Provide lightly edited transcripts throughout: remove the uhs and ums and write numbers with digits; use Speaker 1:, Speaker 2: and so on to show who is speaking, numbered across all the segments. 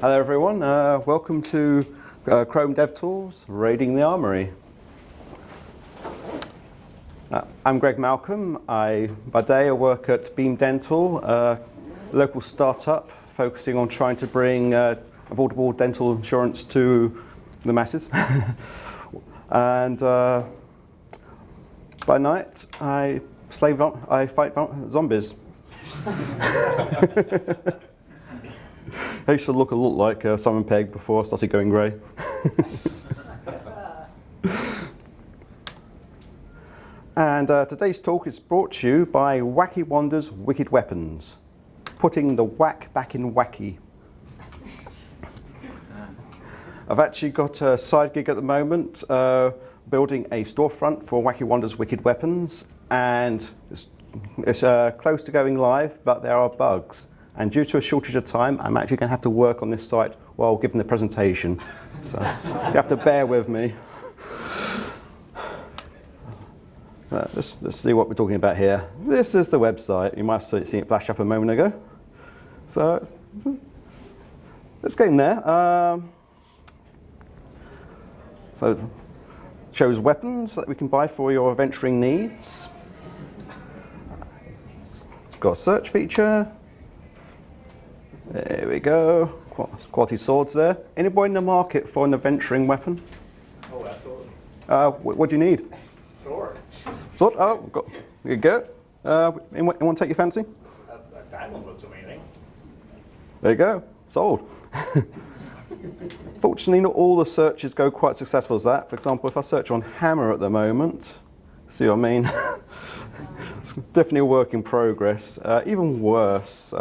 Speaker 1: Hello everyone, welcome to Chrome DevTools Raiding the Armory. I'm Greg Malcom. By day I work at Beam Dental, a local startup focusing on trying to bring affordable dental insurance to the masses. And by night I fight zombies. I used to look a lot like Simon Pegg before I started going grey. And today's talk is brought to you by Wacky Wanda's Wicked Weapons, putting the whack back in wacky. I've actually got a side gig at the moment, building a storefront for Wacky Wanda's Wicked Weapons, and it's close to going live, but there are bugs. And due to a shortage of time, I'm actually going to have to work on this site while giving the presentation. So you have to bear with me. Let's see what we're talking about here. This is the website. You might have seen it flash up a moment ago. So let's get in there. So it shows weapons that we can buy for your adventuring needs. It's got a search feature. There we go. Quality swords there. Anybody in the market for an adventuring weapon?
Speaker 2: Oh, absolutely.
Speaker 1: What do you need?
Speaker 2: Sword.
Speaker 1: Sword? Oh, you go. Anyone take your fancy?
Speaker 2: That one looks amazing.
Speaker 1: There you go. Sold. Fortunately, not all the searches go quite successful as that. For example, if I search on hammer at the moment, see what I mean? It's definitely a work in progress. Even worse.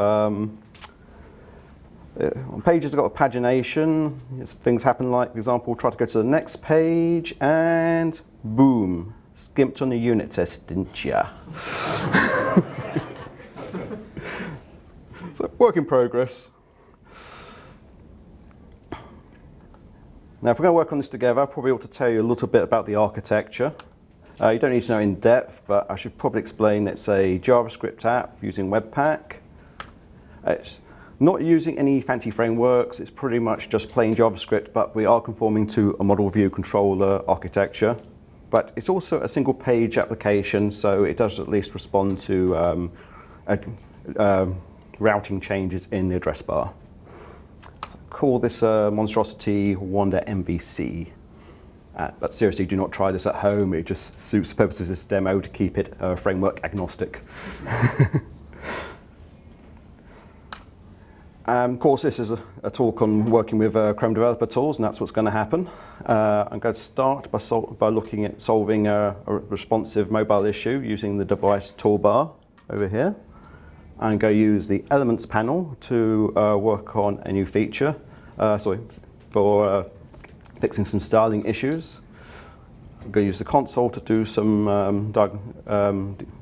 Speaker 1: On pages, I've got a pagination. Things happen like, for example, try to go to the next page, and boom, skimped on the unit test, didn't ya? So, work in progress. Now, if we're going to work on this together, I'll probably ought to tell you a little bit about the architecture. You don't need to know in depth, but I should probably explain it's a JavaScript app using Webpack. It's not using any fancy frameworks, it's pretty much just plain JavaScript, but we are conforming to a model view controller architecture. But it's also a single page application, so it does at least respond to routing changes in the address bar. So call this monstrosity Wanda MVC. But seriously, do not try this at home, it just suits the purpose of this demo to keep it framework agnostic. Of course, this is a talk on working with Chrome developer tools, and that's what's going to happen. I'm going to start by looking at solving a responsive mobile issue using the device toolbar over here. I'm going to use the elements panel to work on a new feature, for fixing some styling issues. I'm going to use the console to do some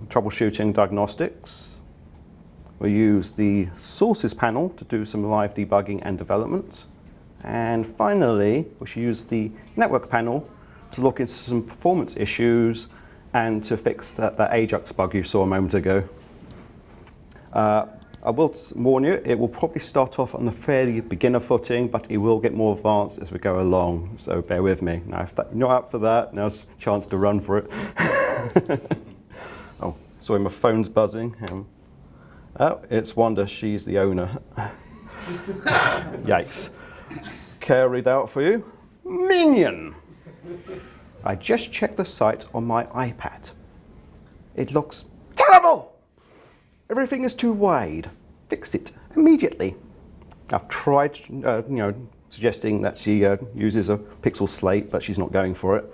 Speaker 1: troubleshooting diagnostics. We'll use the sources panel to do some live debugging and development. And finally, we should use the network panel to look into some performance issues and to fix that Ajax bug you saw a moment ago. I will warn you, it will probably start off on a fairly beginner footing, but it will get more advanced as we go along, so bear with me. Now, if you're not up for that, now's a chance to run for it. Oh, sorry, my phone's buzzing. Oh, it's Wanda, she's the owner. Yikes. Can I read that out for you? Minion! I just checked the site on my iPad. It looks terrible! Everything is too wide. Fix it immediately. I've tried, suggesting that she uses a pixel slate, but she's not going for it.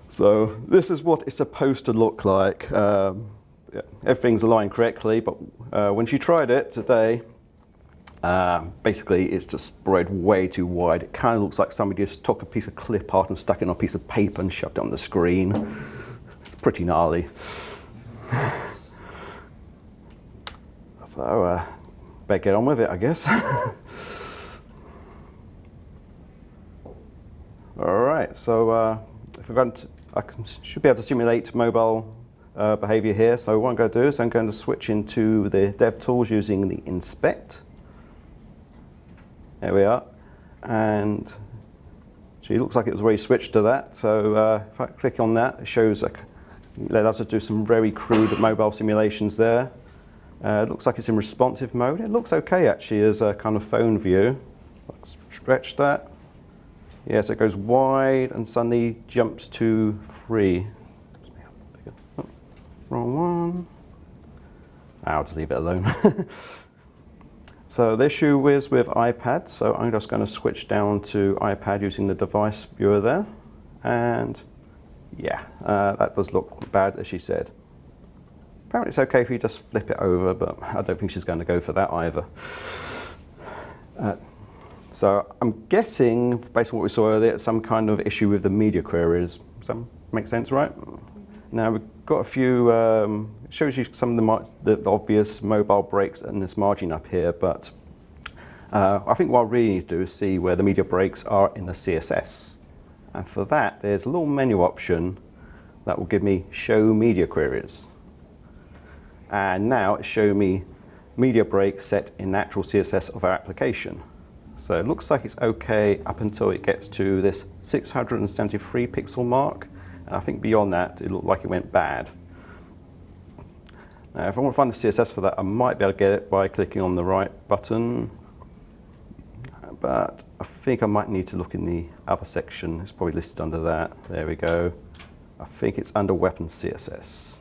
Speaker 1: So this is what it's supposed to look like. Everything's aligned correctly, but when she tried it today, basically it's just spread way too wide. It kind of looks like somebody just took a piece of clip art and stuck it on a piece of paper and shoved it on the screen. It's pretty gnarly. So, better get on with it, I guess. All right, so if we're going to, should be able to simulate mobile behavior here. So what I'm going to do is I'm going to switch into the dev tools using the inspect. There we are. And it looks like it was already switched to that. So if I click on that, it shows, let us do some very crude mobile simulations there. It looks like it's in responsive mode. It looks okay actually as a kind of phone view. Let's stretch that. Yes, it goes wide and suddenly jumps to 3. Oh, wrong one. I'll just leave it alone. So the issue is with iPad, so I'm just going to switch down to iPad using the device viewer there. And yeah, that does look bad, as she said. Apparently it's okay if you just flip it over, but I don't think she's going to go for that either. So I'm guessing, based on what we saw earlier, it's some kind of issue with the media queries. Does that make sense, right? Now we've got a few, it shows you some of the obvious mobile breaks in this margin up here, but I think what I really need to do is see where the media breaks are in the CSS. And for that, there's a little menu option that will give me show media queries. And now it's showing me media breaks set in natural CSS of our application. So it looks like it's okay up until it gets to this 673 pixel mark. And I think beyond that, it looked like it went bad. Now, if I want to find the CSS for that, I might be able to get it by clicking on the right button. But I think I might need to look in the other section. It's probably listed under that. There we go. I think it's under weapon CSS.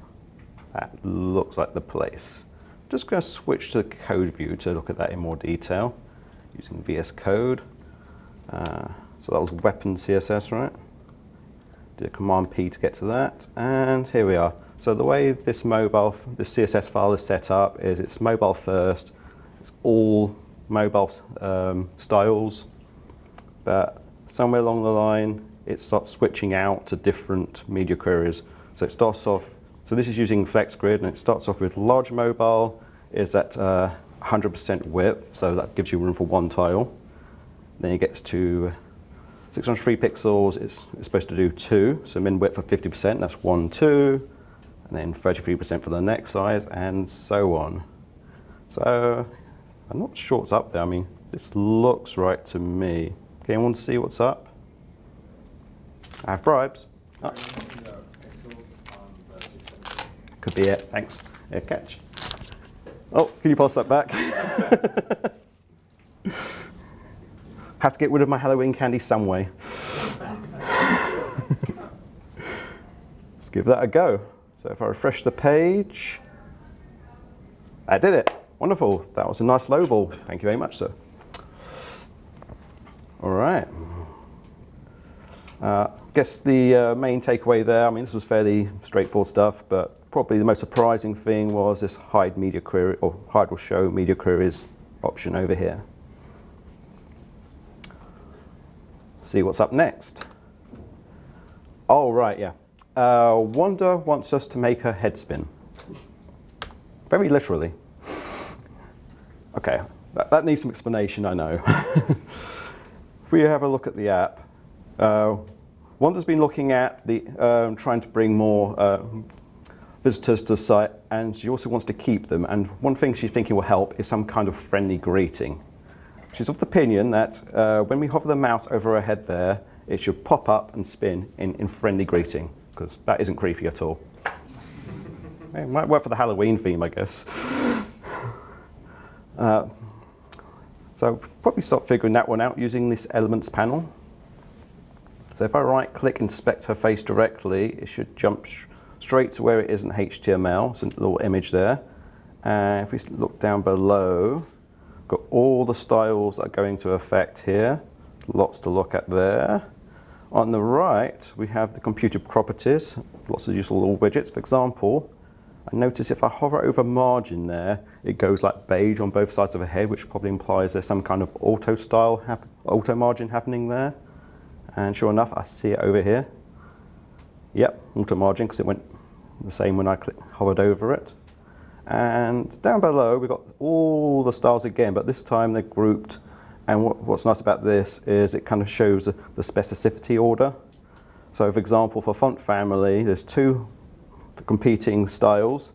Speaker 1: That looks like the place. I'm just going to switch to the code view to look at that in more detail using VS Code. So that was weapon CSS, right? Did a Command P to get to that, and here we are. So the way this CSS file is set up is it's mobile first. It's all mobile styles, but somewhere along the line it starts switching out to different media queries. So it starts off. So this is using FlexGrid, and it starts off with large mobile is at 100% width, so that gives you room for one tile. Then it gets to 603 pixels, it's supposed to do 2, so min width of 50%, that's 1, 2, and then 33% for the next size, and so on. So I'm not sure what's up there. I mean, this looks right to me. Can anyone see what's up? I have bribes. Oh. Could be it, thanks. Yeah, catch. Oh, can you pass that back? Have to get rid of my Halloween candy some way. Let's give that a go. So if I refresh the page, I did it. Wonderful. That was a nice low ball. Thank you very much, sir. All right. I guess the main takeaway there, I mean, this was fairly straightforward stuff, but probably the most surprising thing was this hide media query, or hide or show media queries option over here. See what's up next. Oh, right, yeah. Wanda wants us to make her head spin. Very literally. Okay, that needs some explanation, I know. If we have a look at the app, Wanda's been looking at the trying to bring more visitors to the site, and she also wants to keep them. And one thing she's thinking will help is some kind of friendly greeting. She's of the opinion that when we hover the mouse over her head there, it should pop up and spin in friendly greeting, because that isn't creepy at all. It might work for the Halloween theme, I guess. So probably start figuring that one out using this elements panel. So if I right click inspect her face directly, it should jump straight to where it is in HTML. It's a little image there. And if we look down below, got all the styles that are going to affect here. Lots to look at there. On the right, we have the computed properties, lots of useful little widgets. For example, I notice if I hover over margin there, it goes like beige on both sides of the head, which probably implies there's some kind of auto margin happening there. And sure enough, I see it over here. Yep, auto margin, because it went the same when I hovered over it. And down below, we've got all the styles again, but this time they're grouped. And what's nice about this is it kind of shows the specificity order. So for example, for font family, there's 2 competing styles.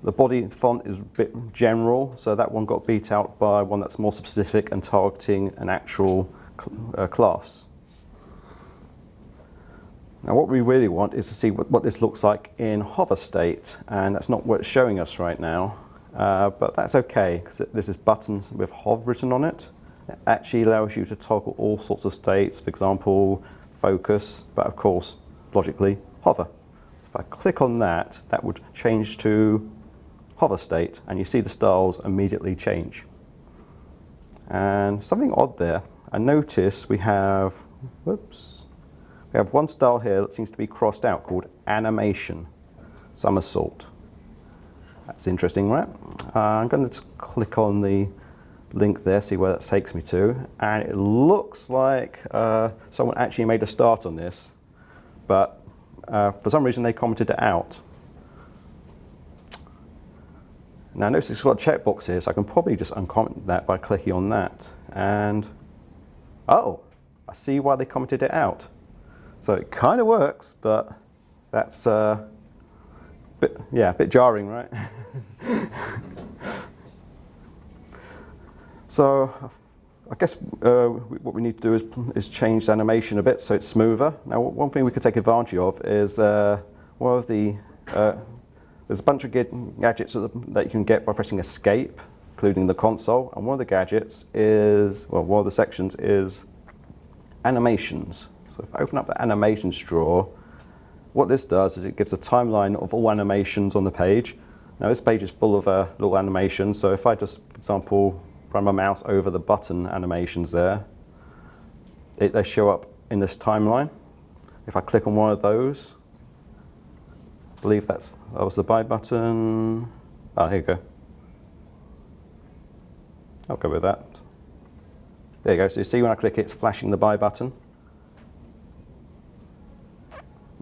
Speaker 1: The body font is a bit general, so that one got beat out by one that's more specific and targeting an actual class. Now what we really want is to see what this looks like in hover state, and that's not what it's showing us right now, but that's okay, because this is buttons with hov written on it. It actually allows you to toggle all sorts of states, for example, focus, but of course, logically, hover. So if I click on that, that would change to hover state, and you see the styles immediately change. And something odd there, I notice we have, whoops, we have one style here that seems to be crossed out called animation somersault. That's interesting, right? I'm going to click on the link there, see where that takes me to, and it looks like someone actually made a start on this, but for some reason they commented it out. Now notice it's got a checkbox here, so I can probably just uncomment that by clicking on that. And, oh, I see why they commented it out. So it kind of works, but that's a bit jarring, right? So I guess what we need to do is change the animation a bit so it's smoother. Now one thing we could take advantage of is one of the there's a bunch of gadgets that you can get by pressing escape, including the console, and one of the gadgets is, well, one of the sections is animations. So if I open up the animations drawer, what this does is it gives a timeline of all animations on the page. Now this page is full of little animations, so if I just, for example, run my mouse over the button animations there, they show up in this timeline. If I click on one of those, I believe that was the buy button. Oh, here you go. I'll go with that. There you go. So you see when I click it, it's flashing the buy button.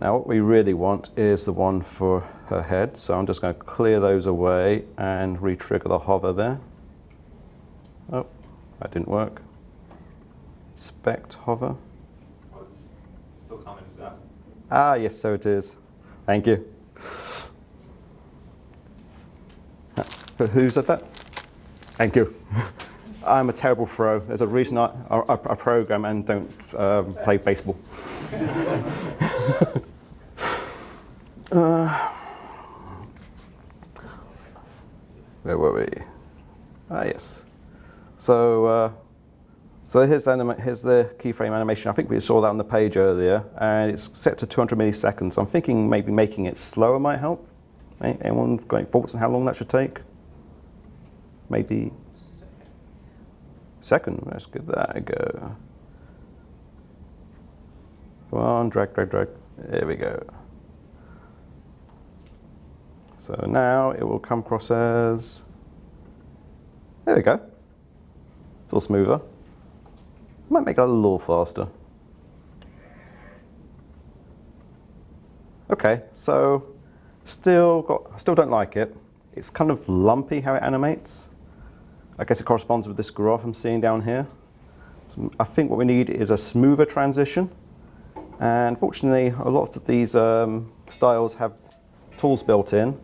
Speaker 1: Now what we really want is the one for her head. So I'm just going to clear those away and re-trigger the hover there. Oh, that didn't work. Inspect hover.
Speaker 2: Oh, it's still common as that.
Speaker 1: Ah, yes, so it is. Thank you. Who said that? Thank you. I'm a terrible throw. There's a reason I program and don't play baseball. Where were we? Ah, yes. So here's the keyframe animation. I think we saw that on the page earlier, and it's set to 200 milliseconds. I'm thinking maybe making it slower might help. Anyone got any thoughts on how long that should take? Maybe second. Let's give that a go. Come on, drag, drag, drag. There we go. So now it will come across as, there we go. It's all smoother. Might make that a little faster. Okay, so still don't like it. It's kind of lumpy how it animates. I guess it corresponds with this graph I'm seeing down here. So I think what we need is a smoother transition. And fortunately, a lot of these styles have tools built in.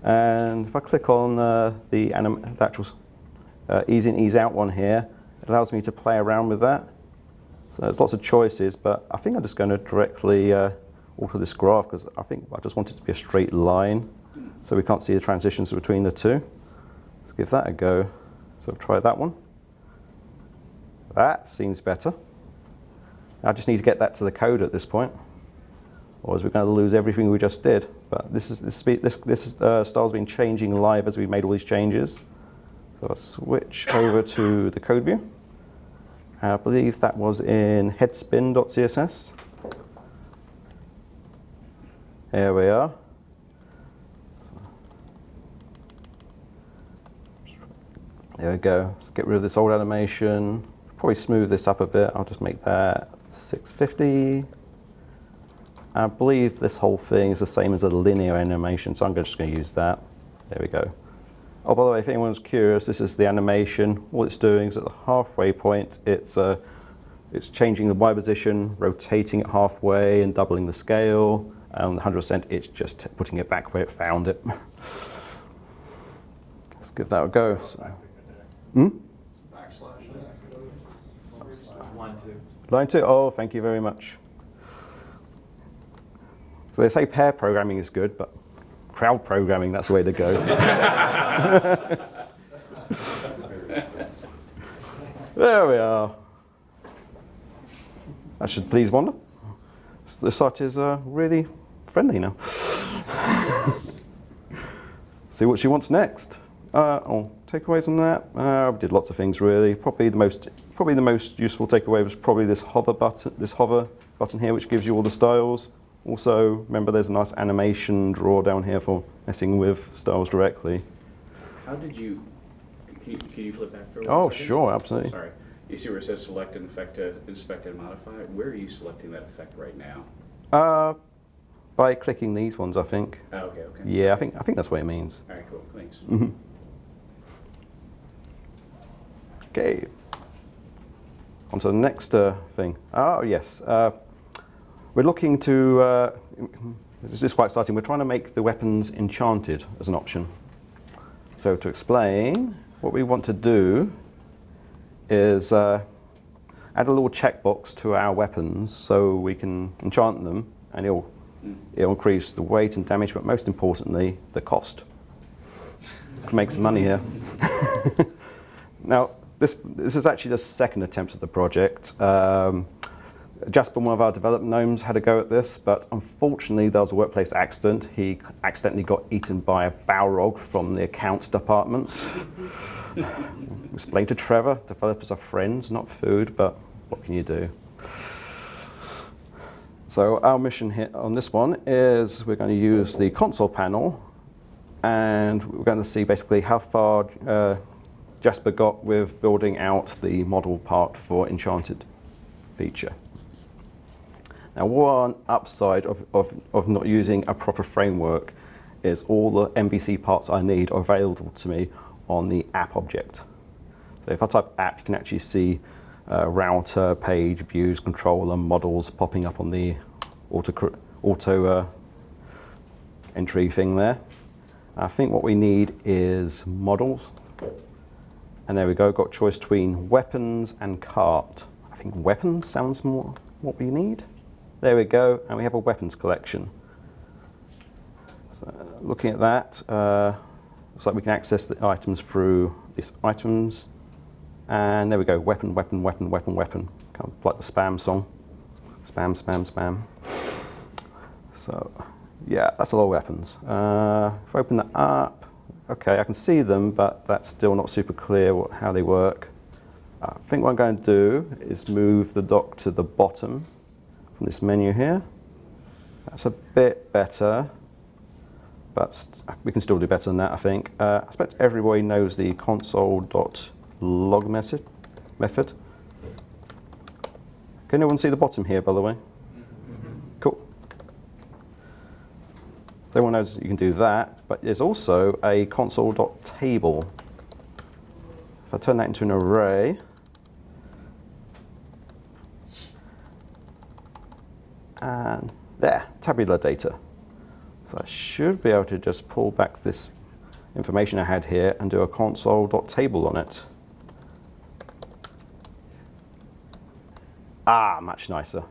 Speaker 1: And if I click on the actual ease in, ease out one here, it allows me to play around with that. So there's lots of choices, but I think I'm just going to directly alter this graph because I think I just want it to be a straight line so we can't see the transitions between the two. Let's give that a go. So I've tried that one. That seems better. I just need to get that to the code at this point, or else we're going to lose everything we just did. But this style's been changing live as we've made all these changes. So I'll switch over to the code view. I believe that was in headspin.css. There we are. There we go. Let's get rid of this old animation. Probably smooth this up a bit. I'll just make that 650. I believe this whole thing is the same as a linear animation, so I'm just going to use that. There we go. Oh, by the way, if anyone's curious, this is the animation. All it's doing is at the halfway point, it's changing the Y position, rotating it halfway, and doubling the scale. And 100%, it's just putting it back where it found it. give that a go. So.
Speaker 2: Line 2.
Speaker 1: Line 2, oh, thank you very much. So they say pair programming is good, but crowd programming, that's the way to go. There we are. That should please Wanda. The site is really friendly now. See what she wants next. Takeaways on that. We did lots of things really. Probably the most useful takeaway was probably this hover button here, which gives you all the styles. Also, remember there's a nice animation drawer down here for messing with styles directly.
Speaker 3: How did you? Can you flip back for 1
Speaker 1: Oh,
Speaker 3: second?
Speaker 1: sure, absolutely.
Speaker 3: Sorry. You see where it says select and effect, inspect and modify? Where are you selecting that effect right now?
Speaker 1: By clicking these ones, I think.
Speaker 3: Oh, okay.
Speaker 1: Yeah, I think that's what it means.
Speaker 3: All right, cool. Thanks.
Speaker 1: Okay. On to the next thing. Oh, yes. We're looking to, this is quite exciting, we're trying to make the weapons enchanted as an option. So to explain, what we want to do is add a little checkbox to our weapons so we can enchant them, and it'll increase the weight and damage, but most importantly, the cost. We can make some money here. Now, this is actually the second attempt at the project. Jasper, one of our development gnomes, had a go at this, but unfortunately there was a workplace accident. He accidentally got eaten by a Balrog from the accounts department. Explained to Trevor, developers are friends, not food, but what can you do? So our mission here on this one is we're going to use the console panel, and we're going to see basically how far Jasper got with building out the model part for Enchanted feature. Now, one upside of not using a proper framework is all the MVC parts I need are available to me on the app object. So if I type app, you can actually see router, page, views, controller, models popping up on the auto entry thing there. I think what we need is models. And there we go, got choice between weapons and cart. I think weapons sounds more what we need. There we go, and we have a weapons collection. So looking at that, looks like we can access the items through these items. And there we go, weapon, weapon, weapon, weapon, weapon. Kind of like the spam song. Spam, spam, spam. So, yeah, that's a lot of weapons. If I open that up, okay, I can see them, but that's still not super clear how they work. I think what I'm going to do is move the dock to the bottom from this menu here. That's a bit better, but we can still do better than that, I think. I expect everybody knows the console.log method. Can anyone see the bottom here, by the way? Cool. So everyone knows you can do that, but there's also a console.table. If I turn that into an array, and there, tabular data. So I should be able to just pull back this information I had here and do a console.table on it. Ah, much nicer.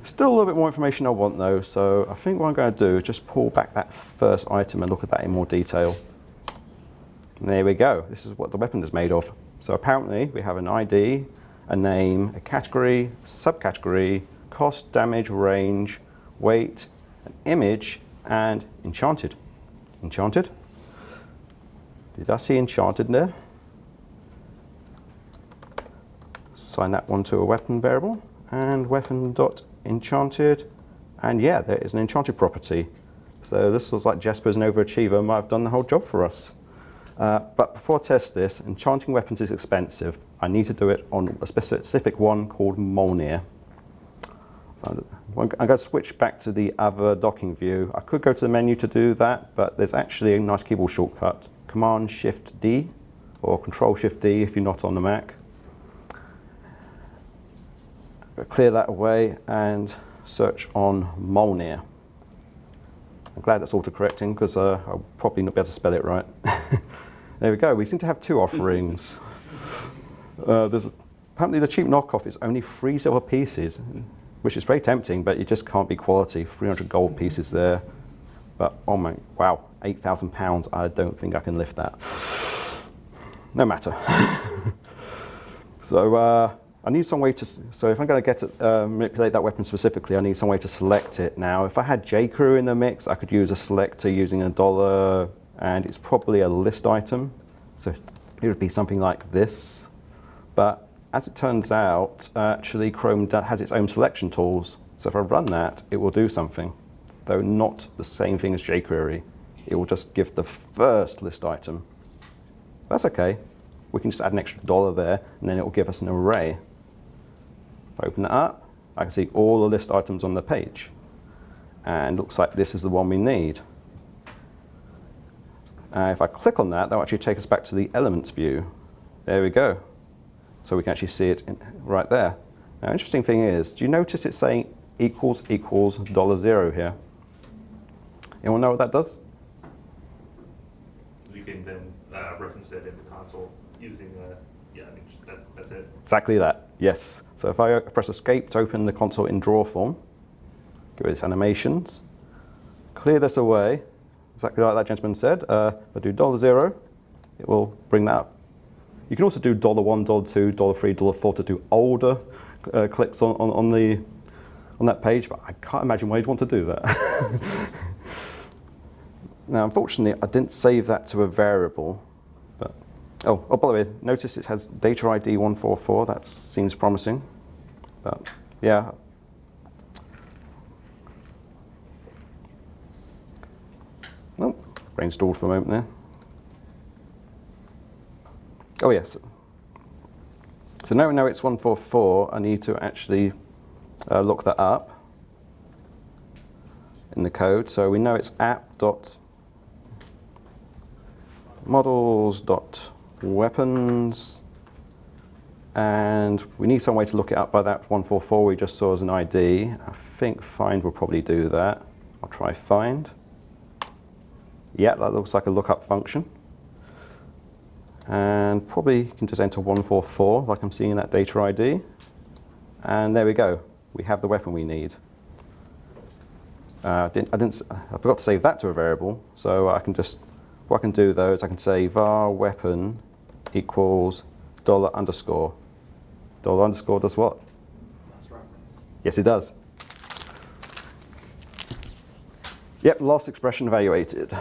Speaker 1: Still a little bit more information I want though, so I think what I'm going to do is just pull back that first item and look at that in more detail. And there we go. This is what the weapon is made of. So apparently we have an ID, a name, a category, subcategory, cost, damage, range, weight, an image, and enchanted. Enchanted? Did I see enchanted there? Assign that one to a weapon variable, and weapon.enchanted, and yeah, there is an enchanted property. So this looks like Jasper's an overachiever, might have done the whole job for us. But before I test this, enchanting weapons is expensive. I need to do it on a specific one called Mjolnir. So I'm going to switch back to the other docking view. I could go to the menu to do that, but there's actually a nice keyboard shortcut. Command-Shift-D, or Control-Shift-D if you're not on the Mac. Clear that away and search on Mjolnir. I'm glad that's auto-correcting because I'll probably not be able to spell it right. There we go. We seem to have two offerings. Apparently the cheap knockoff is only 3 silver pieces, which is very tempting, but it just can't be quality. 300 gold pieces there. But, oh my, wow, £8,000. I don't think I can lift that. No matter. So I need some way to, so if I'm going to manipulate that weapon specifically, I need some way to select it. Now, if I had jQuery in the mix, I could use a selector using $1, and it's probably a list item. So it would be something like this. But as it turns out, actually Chrome has its own selection tools. So if I run that, it will do something, though not the same thing as jQuery. It will just give the first list item. That's okay. We can just add an extra $1 there, and then it will give us an array. If I open that up, I can see all the list items on the page. And it looks like this is the one we need. If I click on that, that will actually take us back to the elements view. There we go. So we can actually see it right there. Now, interesting thing is, do you notice it's saying equals $0 here? Anyone know what that does?
Speaker 2: You can then reference it in the console using, yeah, I mean, that's it.
Speaker 1: Exactly that, yes. So if I press escape to open the console in draw form, go with its animations, clear this away, exactly like that gentleman said. If I do $0, it will bring that up. You can also do $1, $2, $3, $4 to do older clicks on that page, but I can't imagine why you'd want to do that. Now, unfortunately, I didn't save that to a variable. But oh, by the way, notice it has data ID 144. That seems promising. But yeah. Oh, brain stalled for a moment there. Oh yes. So now we know it's 144. I need to actually look that up in the code. So we know it's app.models.weapons, and we need some way to look it up by that 144 we just saw as an ID. I think find will probably do that. I'll try find. Yeah, that looks like a lookup function. And probably you can just enter 144 like I'm seeing in that data ID. And there we go. We have the weapon we need. I forgot to save that to a variable, so what I can do though is I can say var weapon equals $_. $_ does what? Yes, it does. Yep, last expression evaluated.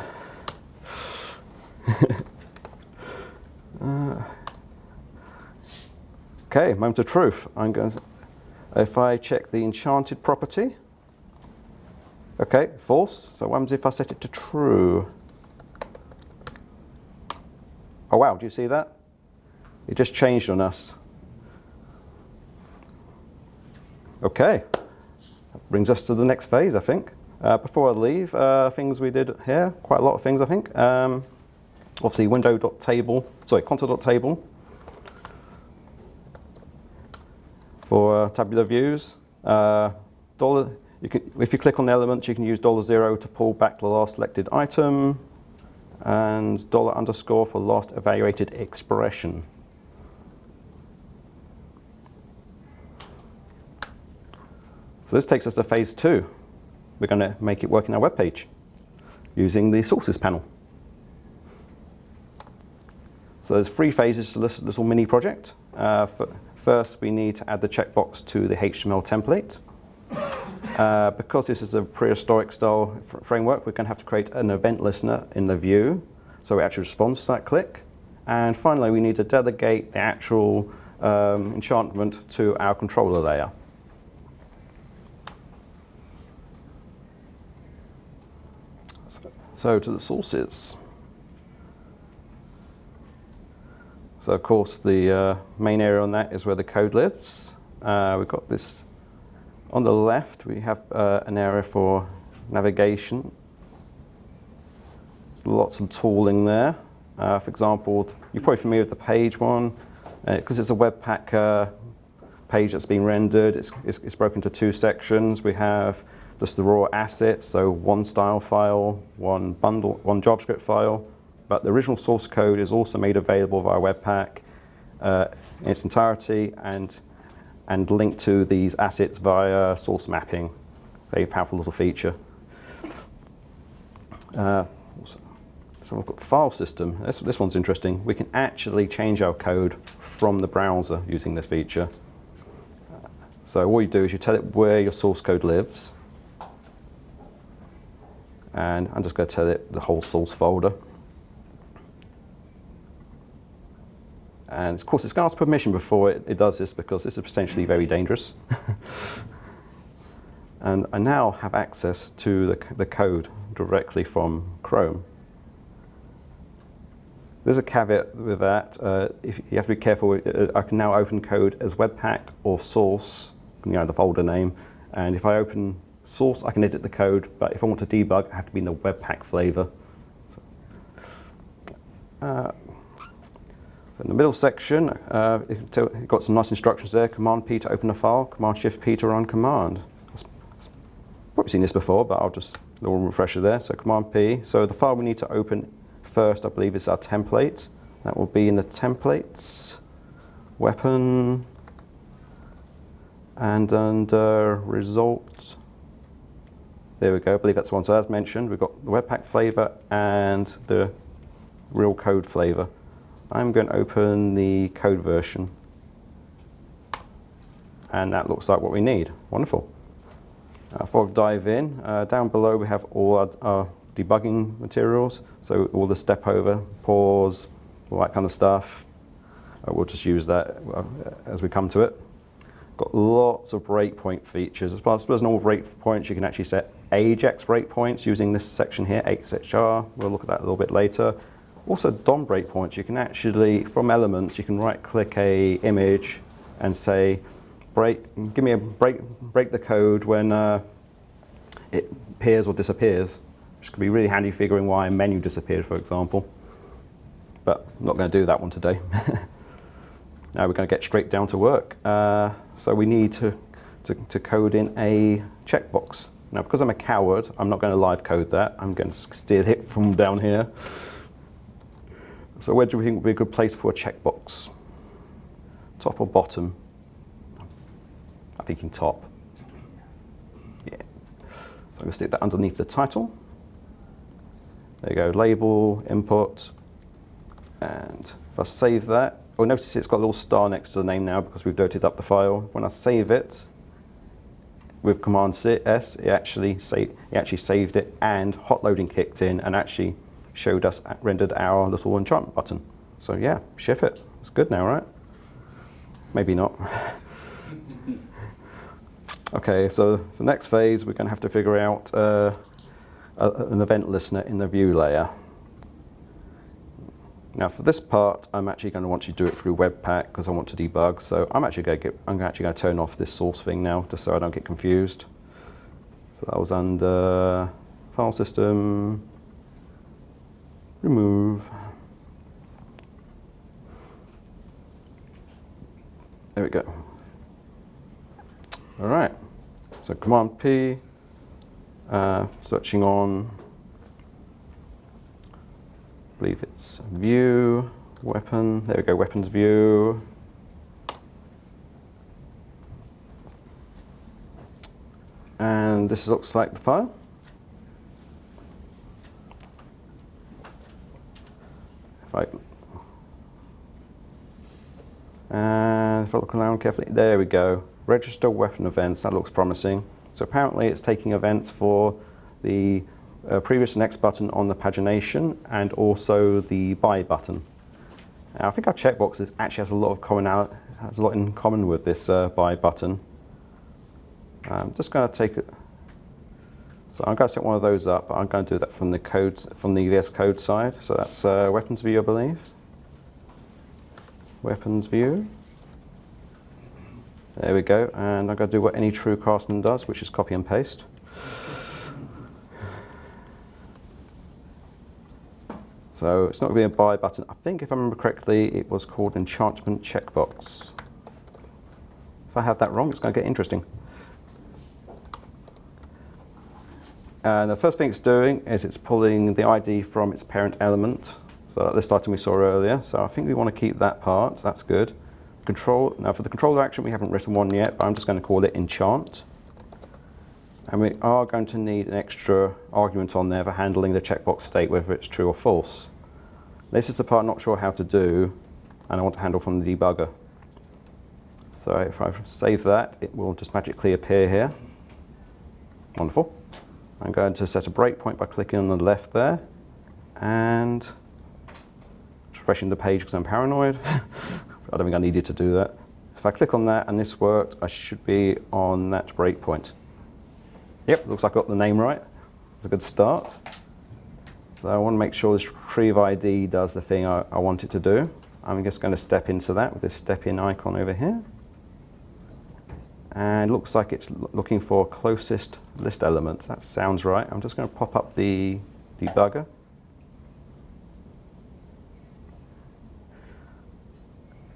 Speaker 1: Okay, moment of truth. If I check the enchanted property, okay, false. So what happens if I set it to true? Oh wow, do you see that? It just changed on us. Okay, that brings us to the next phase, I think. Before I leave, things we did here, quite a lot of things, I think. Obviously, console.table for tabular views. If you click on the elements, you can use $0 to pull back the last selected item, and $_ for last evaluated expression. So this takes us to phase 2. We're going to make it work in our web page using the sources panel. So there's 3 phases to this little mini project. First, we need to add the checkbox to the HTML template. Because this is a prehistoric style framework, we're going to have to create an event listener in the view, so it actually responds to that click. And finally, we need to delegate the actual enchantment to our controller layer. So to the sources. So of course the main area on that is where the code lives. We've got this on the left. We have an area for navigation. Lots of tooling there. For example, you're probably familiar with the page one. Because it's a Webpack page that's been rendered, it's broken into 2 sections. We have just the raw assets, so one style file, one bundle, one JavaScript file. But the original source code is also made available via Webpack in its entirety and linked to these assets via source mapping. Very powerful little feature. Also, let's have a look at the file system. This one's interesting. We can actually change our code from the browser using this feature. So what you do is you tell it where your source code lives. And I'm just going to tell it the whole source folder. And of course, it's going to ask permission before it does this because this is potentially very dangerous. And I now have access to the code directly from Chrome. There's a caveat with that. If you have to be careful. I can now open code as Webpack or source, the folder name. And if I open source, I can edit the code. But if I want to debug, I have to be in the Webpack flavor. In the middle section, you've got some nice instructions there. Command P to open a file. Command Shift P to run command. Probably seen this before, but I'll just a little refresher there. So Command P. So the file we need to open first, I believe, is our template. That will be in the templates, weapon, and under results. There we go. I believe that's one. So as mentioned, we've got the Webpack flavor and the real code flavor. I'm going to open the code version. And that looks like what we need. Wonderful. Before I dive in, down below we have all our debugging materials. So all the step over, pause, all that kind of stuff. We'll just use that as we come to it. Got lots of breakpoint features. As well as normal breakpoints, you can actually set Ajax breakpoints using this section here, XHR. We'll look at that a little bit later. Also DOM breakpoints. You can actually, from elements, you can right-click a image and say, give me a break the code when it appears or disappears, which could be really handy figuring why a menu disappeared, for example. But I'm not going to do that one today. Now we're going to get straight down to work. So we need to code in a checkbox. Now, because I'm a coward, I'm not going to live code that. I'm going to steer it from down here. So where do we think would be a good place for a checkbox? Top or bottom? I'm thinking top. Yeah. So I'm going to stick that underneath the title. There you go, label, input. And if I save that, oh, notice it's got a little star next to the name now because we've dirtied up the file. When I save it with Command S, it actually saved it, and hot loading kicked in and actually showed us, rendered our little enchantment button. So yeah, ship it. It's good now, right? Maybe not. Okay, so the next phase, we're going to have to figure out an event listener in the view layer. Now for this part, I'm actually going to want you to do it through Webpack because I want to debug. So I'm actually going to turn off this source thing now, just so I don't get confused. So that was under File System, Remove. There we go. All right. So Command P, searching on. I believe it's view, weapon, there we go, weapons view. And this looks like the file. If I look around carefully, there we go. Register weapon events, that looks promising. So apparently it's taking events for the previous next button on the pagination and also the buy button. Now, I think our checkbox actually has a lot in common with this buy button. I'm just going to take it. So I'm going to set one of those up, but I'm going to do that from the code, from the VS Code side. So that's weapons view, I believe. Weapons view. There we go. And I'm going to do what any true craftsman does, which is copy and paste. So it's not going to be a buy button. I think if I remember correctly, it was called enchantment checkbox. If I have that wrong, it's going to get interesting. And the first thing it's doing is it's pulling the ID from its parent element. So this item we saw earlier. So I think we want to keep that part. So that's good. Now for the controller action, we haven't written one yet, but I'm just going to call it enchant. And we are going to need an extra argument on there for handling the checkbox state, whether it's true or false. This is the part I'm not sure how to do, and I want to handle from the debugger. So if I save that, it will just magically appear here. Wonderful. I'm going to set a breakpoint by clicking on the left there, and refreshing the page because I'm paranoid. I don't think I needed to do that. If I click on that and this worked, I should be on that breakpoint. Yep, looks like I got the name right. It's a good start. So I want to make sure this retrieve ID does the thing I want it to do. I'm just going to step into that with this step in icon over here. And it looks like it's looking for closest list element. That sounds right. I'm just going to pop up the debugger.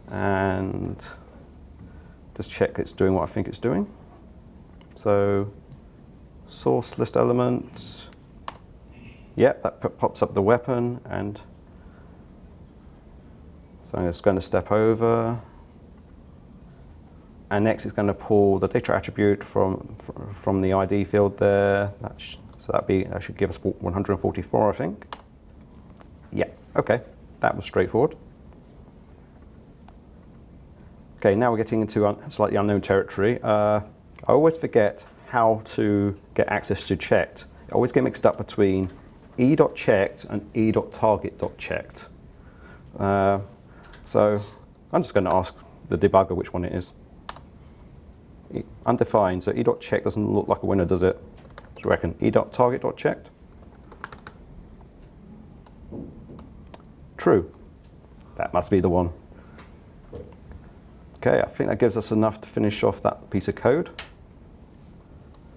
Speaker 1: And just check it's doing what I think it's doing. So source list element. Yep, that pops up the weapon, and so I'm just going to step over. And next it's going to pull the data attribute from the ID field there. So that should give us 144, I think. Yeah, okay, that was straightforward. Okay, now we're getting into slightly unknown territory. I always forget how to get access to checked. I always get mixed up between e.checked and e.target.checked. So I'm just going to ask the debugger which one it is. Undefined, so e.checked doesn't look like a winner, does it? Do you reckon e.target.checked? True. That must be the one. Okay, I think that gives us enough to finish off that piece of code.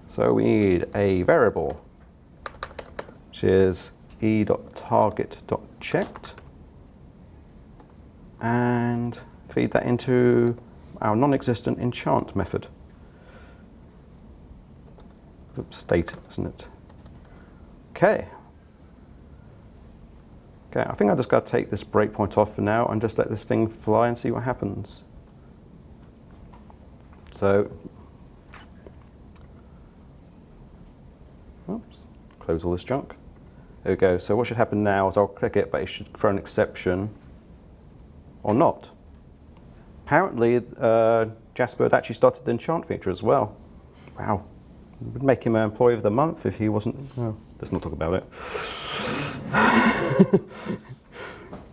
Speaker 1: So we need a variable, which is e.target.checked, and feed that into our non-existent enchant method. Oops, state, isn't it? Okay. Okay, I think I just got to take this breakpoint off for now and just let this thing fly and see what happens. So, oops, close all this junk. There we go. So what should happen now is I'll click it, but it should throw an exception or not. Apparently, Jasper had actually started the enchant feature as well. Wow. It would make him an employee of the month if he wasn't. Oh, let's not talk about it.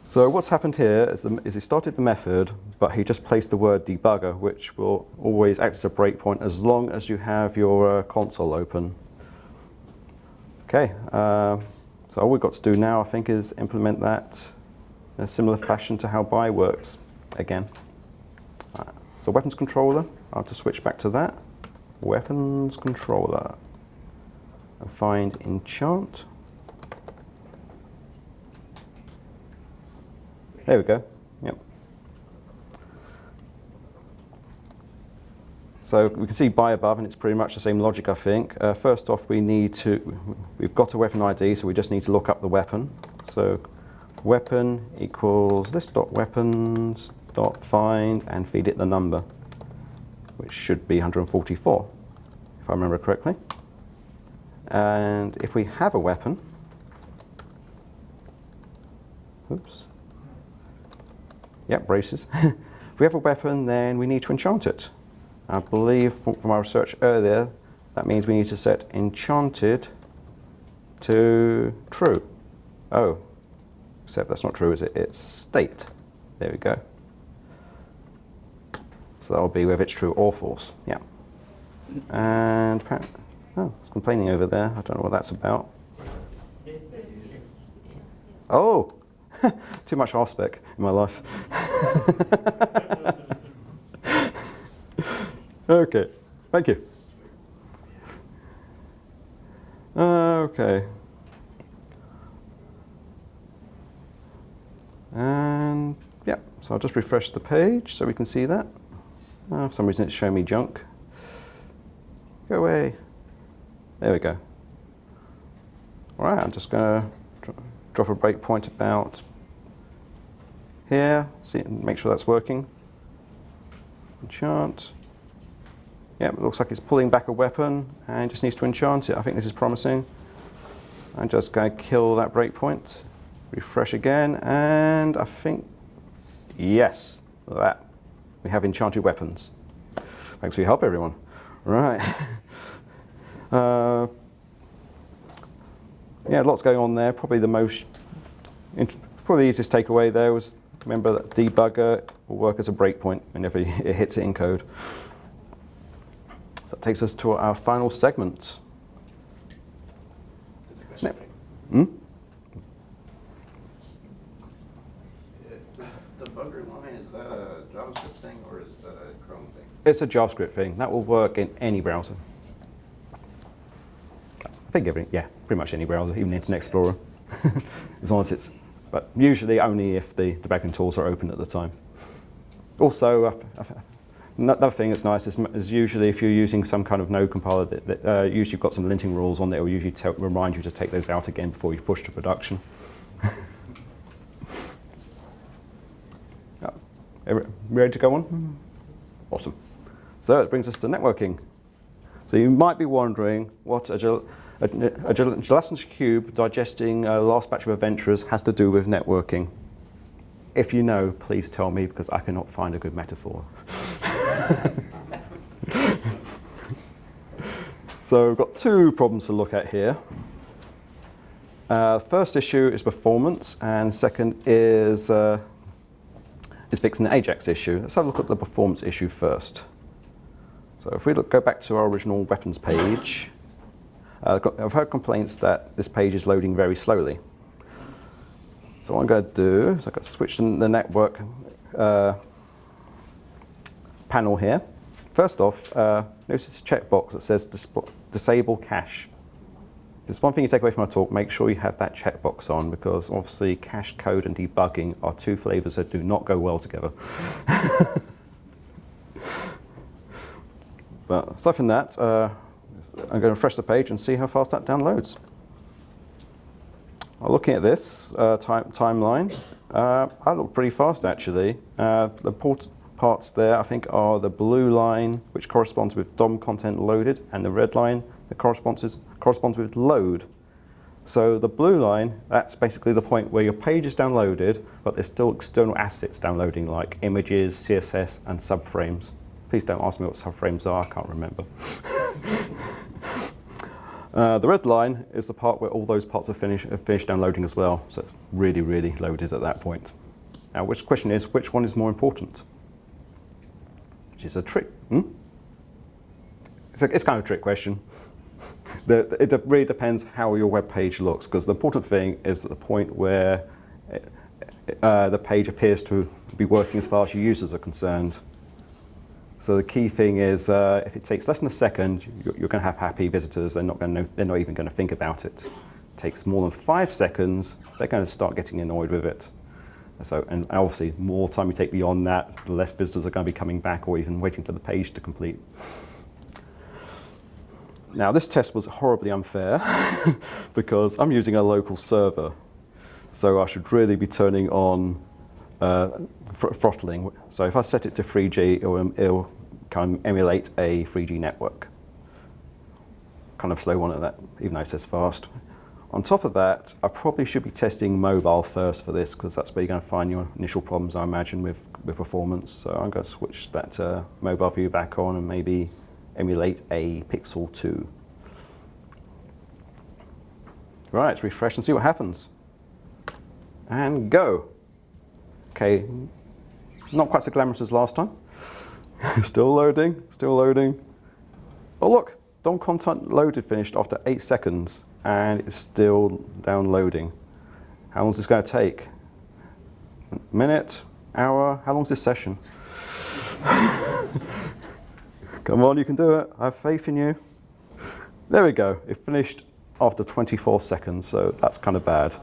Speaker 1: So what's happened here is he started the method, but he just placed the word debugger, which will always act as a breakpoint as long as you have your console open. Okay, so all we've got to do now, I think, is implement that in a similar fashion to how buy works again. So weapons controller, I'll just switch back to that. Weapons controller, and find enchant. There we go. Yep. So we can see buy above, and it's pretty much the same logic, I think. First off, we've got a weapon ID, so we just need to look up the weapon. So weapon equals list.weapons.find and feed it the number, which should be 144, if I remember correctly. And if we have a weapon, oops. Yep, braces. If we have a weapon, then we need to enchant it. I believe from our research earlier, that means we need to set enchanted to true. Oh, except that's not true, is it? It's state. There we go. So that'll be whether it's true or false. Yeah. And oh, it's complaining over there. I don't know what that's about. Oh, too much RSpec in my life. Okay, thank you. Okay. And yeah, so I'll just refresh the page so we can see that. For some reason it's showing me junk. Go away. There we go. All right, I'm just going to drop a breakpoint about here, make sure that's working. Enchant. Yep, it looks like it's pulling back a weapon and just needs to enchant it. I think this is promising. I'm just going to kill that breakpoint. Refresh again, and I think, yes, look at that. We have enchanted weapons. Thanks for your help, everyone. Right. Yeah, lots going on there. Probably the easiest takeaway there was, remember that debugger will work as a breakpoint whenever it hits it in code. So that takes us to our final segment.
Speaker 4: Debugger line, is that a JavaScript thing or is that a Chrome thing?
Speaker 1: It's a JavaScript thing. That will work in any browser. I think pretty much any browser, even Internet Explorer. As long as it's, but usually only if the debugging tools are open at the time. Also, another thing that's nice is usually if you're using some kind of node compiler, usually you've got some linting rules on there, or usually remind you to take those out again before you push to production. Ready to go on? Awesome. So it brings us to networking. So you might be wondering what a gelatinous cube digesting a last batch of adventurers has to do with networking. If you know, please tell me, because I cannot find a good metaphor. So we've got two problems to look at here. First issue is performance, and second is fixing the Ajax issue. Let's have a look at the performance issue first. So if we go back to our original weapons page, I've heard complaints that this page is loading very slowly. So what I'm going to do is I'm going to switch to the network panel here. First off, notice this checkbox that says disable cache. There's one thing you take away from our talk, make sure you have that checkbox on, because obviously cache code and debugging are two flavors that do not go well together. But aside from that, I'm going to refresh the page and see how fast that downloads. Looking at this timeline, I look pretty fast actually. The important parts there I think are the blue line, which corresponds with DOM content loaded, and the red line that corresponds with load. So the blue line, that's basically the point where your page is downloaded, but there's still external assets downloading, like images, CSS, and subframes. Please don't ask me what subframes are, I can't remember. The red line is the part where all those parts have finished downloading as well, so it's really, really loaded at that point. Now, which question is, which one is more important? Which is a trick. It's kind of a trick question. It really depends how your web page looks, because the important thing is at the point where the page appears to be working as far as your users are concerned. So the key thing is, if it takes less than a second, you're going to have happy visitors. They're not even going to think about it. It takes more than 5 seconds, they're going to start getting annoyed with it. So, and obviously, more time you take beyond that, the less visitors are going to be coming back or even waiting for the page to complete. Now, this test was horribly unfair because I'm using a local server. So I should really be turning on throttling. So if I set it to 3G, it'll kind of emulate a 3G network. Kind of slow one at that, even though it says fast. On top of that, I probably should be testing mobile first for this, because that's where you're going to find your initial problems, I imagine, with performance. So I'm going to switch that mobile view back on and maybe emulate a Pixel 2. Right, let's refresh and see what happens. And go. Okay, not quite so glamorous as last time. Still loading, still loading. Oh look, DOM content loaded finished after 8 seconds, and it's still downloading. How long is this going to take? Minute, hour, how long is this session? Come on, you can do it. I have faith in you. There we go. It finished after 24 seconds, so that's kind of bad.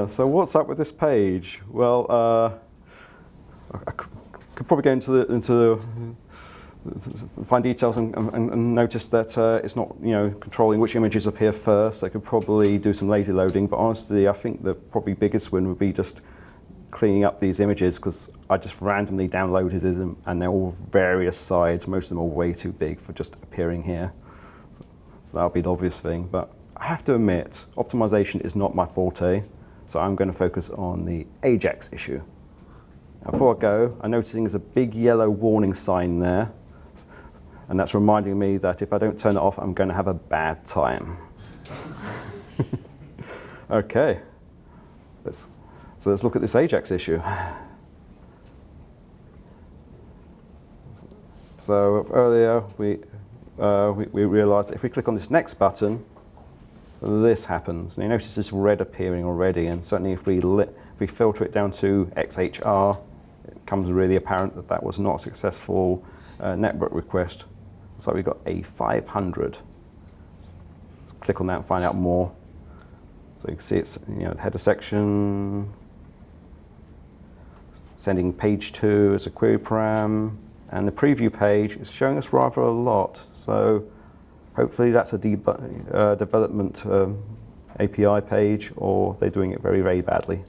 Speaker 1: So what's up with this page? Well, I could probably go into find details and notice that it's not, controlling which images appear first. They could probably do some lazy loading, but honestly, I think the probably biggest win would be just cleaning up these images, because I just randomly downloaded them and they're all various sides. Most of them are way too big for just appearing here. So that'll be the obvious thing, but I have to admit, optimization is not my forte, so I'm going to focus on the Ajax issue. Now, before I go, I'm noticing there's a big yellow warning sign there, and that's reminding me that if I don't turn it off, I'm going to have a bad time. Okay, so let's look at this Ajax issue. So earlier we realized that if we click on this next button, this happens. And you notice this red appearing already, and certainly if we filter it down to XHR, it becomes really apparent that that was not a successful network request. So we got a 500. Let's click on that and find out more. So you can see it's the header section, sending page 2 as a query param, and the preview page is showing us rather a lot. So hopefully that's a development API page, or they're doing it very, very badly.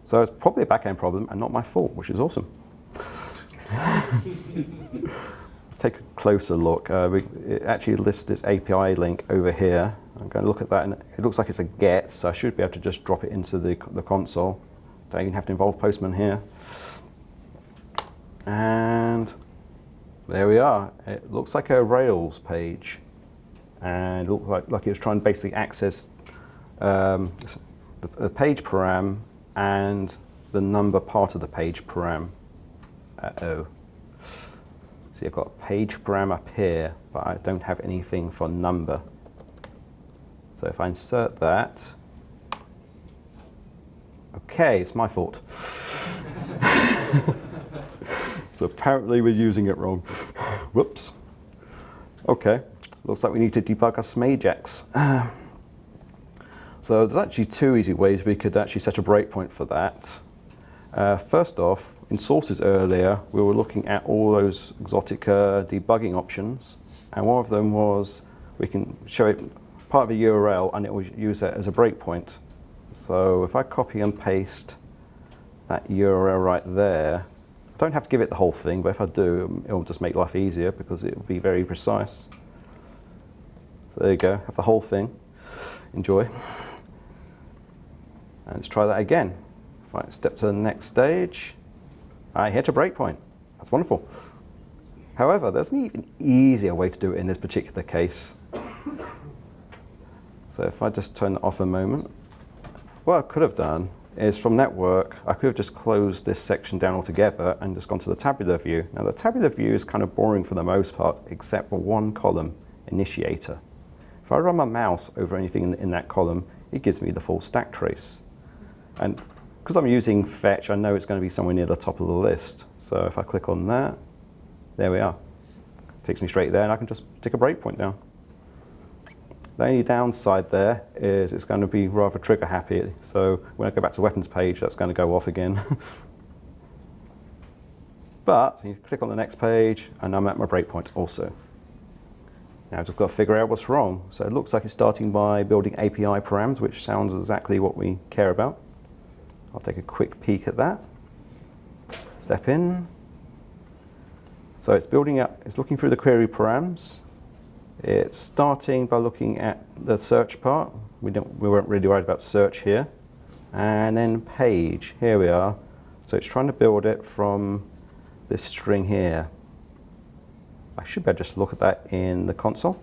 Speaker 1: So it's probably a back-end problem and not my fault, which is awesome. Let's take a closer look. It actually lists this API link over here. I'm going to look at that, and it looks like it's a get, so I should be able to just drop it into the console. Don't even have to involve Postman here. And there we are. It looks like a Rails page, and it looks like it was trying to basically access the page param and the number part of the page param. Uh-oh. See, I've got a page param up here, but I don't have anything for number. So if I insert that, okay, it's my fault. So apparently we're using it wrong. Whoops. Okay, looks like we need to debug our Ajax. So there's actually two easy ways we could actually set a breakpoint for that. First off, in sources earlier, we were looking at all those exotic debugging options, and one of them was we can show it part of a URL and it will use it as a breakpoint. So if I copy and paste that URL right there, I don't have to give it the whole thing, but if I do, it will just make life easier because it will be very precise. So there you go, have the whole thing. Enjoy. And let's try that again. If I step to the next stage, I hit a breakpoint. That's wonderful. However, there's an even easier way to do it in this particular case. So if I just turn it off a moment, what I could have done is from network, I could have just closed this section down altogether and just gone to the tabular view. Now the tabular view is kind of boring for the most part, except for one column, initiator. If I run my mouse over anything in that column, it gives me the full stack trace. And because I'm using fetch, I know it's going to be somewhere near the top of the list. So if I click on that, there we are. It takes me straight there, and I can just stick a breakpoint down. The only downside there is it's going to be rather trigger happy. So when I go back to the weapons page, that's going to go off again. But you click on the next page, and I'm at my breakpoint also. Now I've just got to figure out what's wrong. So it looks like it's starting by building API params, which sounds exactly what we care about. I'll take a quick peek at that. Step in. So it's building up, it's looking through the query params. It's starting by looking at the search part. We weren't really worried about search here. And then page, here we are. So it's trying to build it from this string here. I should better just look at that in the console.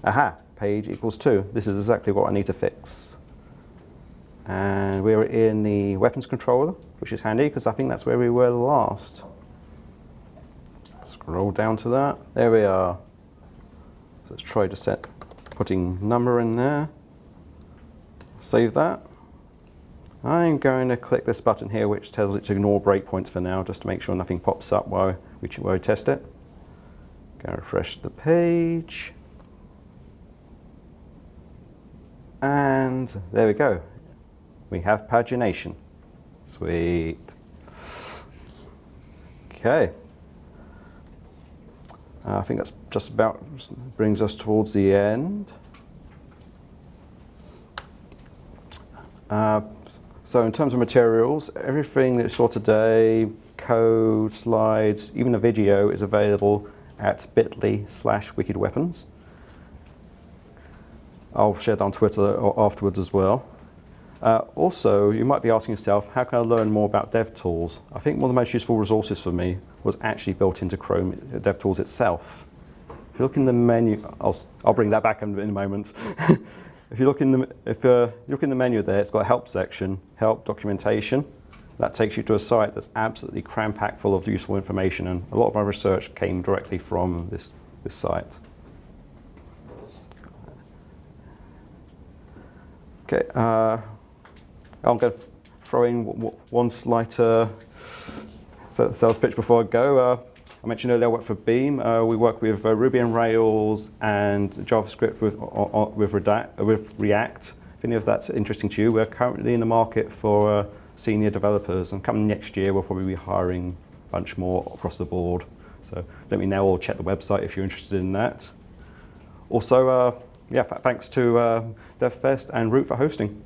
Speaker 1: Aha, page equals 2. This is exactly what I need to fix. And we're in the weapons controller, which is handy because I think that's where we were last. Scroll down to that. There we are. So let's try to putting number in there. Save that. I'm going to click this button here, which tells it to ignore breakpoints for now, just to make sure nothing pops up while we test it. Go refresh the page. And there we go. we have pagination. Sweet. Okay. I think that's just about brings us towards the end. So in terms of materials, everything that you saw today, code, slides, even a video is available at bit.ly/wickedweapons. I'll share that on Twitter afterwards as well. Also, you might be asking yourself, how can I learn more about DevTools? I think one of the most useful resources for me was actually built into Chrome DevTools itself. If you look in the menu, I'll bring that back in a moment. If you look in the menu there, it's got a help section, help documentation. That takes you to a site that's absolutely cram-packed full of useful information, and a lot of my research came directly from this site. Okay, I'm going to throw in one slight sales pitch before I go. I mentioned earlier I work for Beam. We work with Ruby on Rails and JavaScript with React. If any of that's interesting to you, we're currently in the market for senior developers, and coming next year we'll probably be hiring a bunch more across the board. So let me know or check the website if you're interested in that. Also, thanks to DevFest and Root for hosting.